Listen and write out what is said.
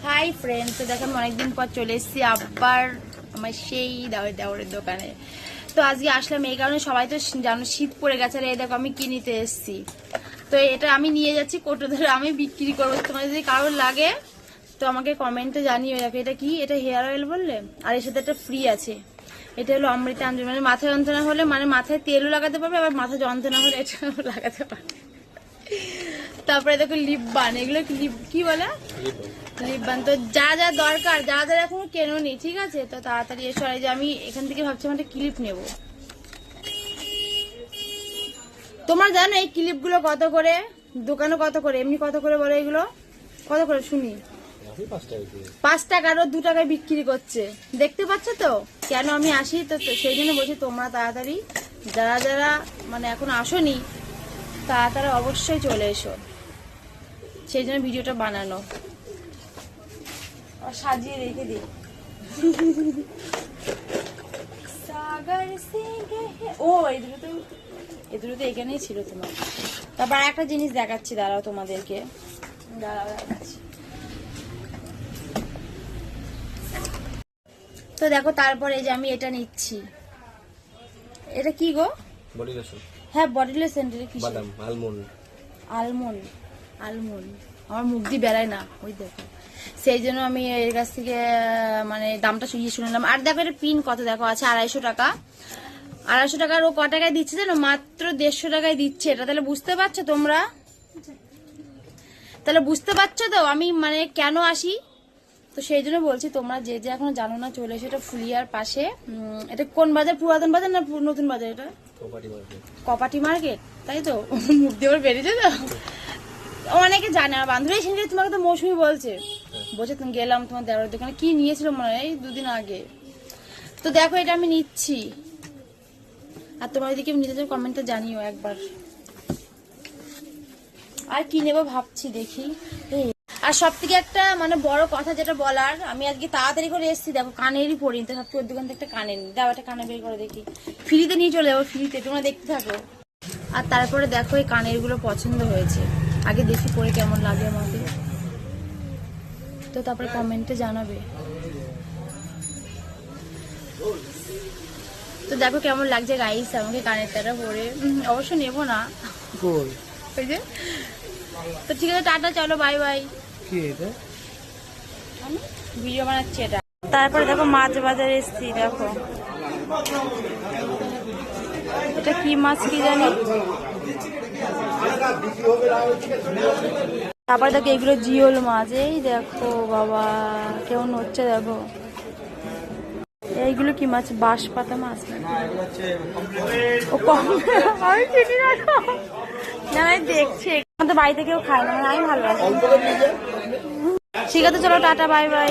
Hi friends, তো দেখো আমি অনেকদিন পর চলে এসেছি আবার আমার সেই দেওরের দোকানে। তো আজকে আসলাম এই কারণে, সবাই তো জানো শীত পড়ে গেছে। আর এই দেখো আমি কি নিতে এসেছি। তো এটা আমি নিয়ে যাচ্ছি কোটো ধরে, আমি বিক্রি করবো। তোমার যদি কারোর লাগে তো আমাকে কমেন্টে জানিও। দেখো এটা কি, এটা হেয়ার অয়েল বললে, আর এর সাথে একটা ফ্রি আছে। এটা হলো অমৃতা আঞ্জলি, মানে মাথায় যন্ত্রণা হলে, মানে মাথায় তেলও লাগাতে পারবে, আবার মাথা যন্ত্রণা হলে এটাও লাগাতে পারবে। তারপরে দেখো লিপ বান, এগুলো লিপ কি বলে, লিপ বান। তো যা যা দরকার, যারা এখনো কেনোনি, ঠিক আছে, তো তাড়াতাড়ি এসো। আর যে আমি এখান থেকে ভাবছিলাম একটা ক্লিপ নেব। তোমরা জানো এই ক্লিপ গুলো কত করে, দোকানে কত করে, এমনি কত করে বলে, এগুলো কত করে শুনি? 5 টাকারও 2 টাকায় বিক্রি করছে। দেখতে পাচ্ছ তো কেন আমি আসি, তো সেই জন্য বলছি তোমরা তাড়াতাড়ি যারা মানে এখন আসোনি তারা অবশ্যই চলে এসো, সেই জন্য ভিডিওটা বানানো। সাজিয়ে রেখে দিই। ও এই দুটো তো এখানেই ছিল তোমার। তারপর একটা জিনিস দেখাচ্ছি, দাঁড়াও তোমাদেরকে, দেখাচ্ছি। তো দেখো তারপর এই যে আমি এটা নিচ্ছি। এটা কি গো? Body lotion. হ্যাঁ বডি লোশন। এটা কি? বাদাম, আলমন্ড। আমার মুখ দিয়ে বেড়ায় না, ওই দেখো, সেই জন্য আমি এর কাছ থেকে মানে দামটা শুনলাম। আর দেখো এটা পিন কত দেখো আছে, 250 টাকা। 250 টাকার ও ক টাকায় দিচ্ছে জানো? মাত্র 150 টাকায় দিচ্ছে এটা। তাহলে বুঝতে পারছো তোমরা, তাহলে বুঝতে পারছো তো আমি মানে কেন আসি। তো সেই জন্য বলছি তোমরা যে এখনো জানো না, চলে এসো। এটা ফুলিয়ার পাশে। এটা কোন বাজার, পুরাতন বাজার না নতুন বাজার? এটা কপাটি মার্কেট, তাই তো? মুখ দিয়ে বেরিয়েছে তো, অনেকে জানে। আমার বান্ধবী সেখানে তোমাকে তো মৌসুমি বলছে তুমি গেলাম তোমার দেওয়ার দোকানে, কি নিয়েছিল মনে হয় এই 2 দিন আগে। তো দেখো এটা আমি নিচ্ছি। আর তোমার ওইদিকে নিতে চাও কমেন্টে জানিও একবার। আর কি নেবো ভাবছি, দেখি। আর সব থেকে একটা মানে বড় কথা যেটা বলার, আমি আজকে তাড়াতাড়ি করে এসেছি। দেখো কানেরই পরি, তো ভাবছি ওর দোকান থেকে একটা কানের নি। দাও একটা কানে বের করে দেখি, ফ্রিতে নিয়ে চলে যাবো, ফ্রিতে, তোমরা দেখতে থাকো। আর তারপরে দেখো এই কানের গুলো পছন্দ হয়েছে, আগে দেখি পরে কেমন লাগে আমাকে, তো তারপরে কমেন্টে জানাবে। তো দেখো কেমন লাগছে গাইস আমাকে কানের তারা পরে। অবশ্য নেবো না, ওই যে। তো ঠিক আছে, টাটা, চলো, বাই বাই। আমি ভিডিও বানাচ্ছি এটা। তারপরে দেখো মাছ বাজারে এসছি। দেখো এটা কি মাছ কি জানি। তারপরে দেখো এগুলো জিওল মাছ। এই দেখো বাবা কেমন হচ্ছে, দেখো এইগুলো কি মাছ, বাঁশ পাতা মাছ। ও কম, আমি চিনি না, আমি দেখছি। তো বাড়িতে কেউ খায় না, আমি ভালোবাসি। ঠিক আছে চলো, টাটা, বাই বাই।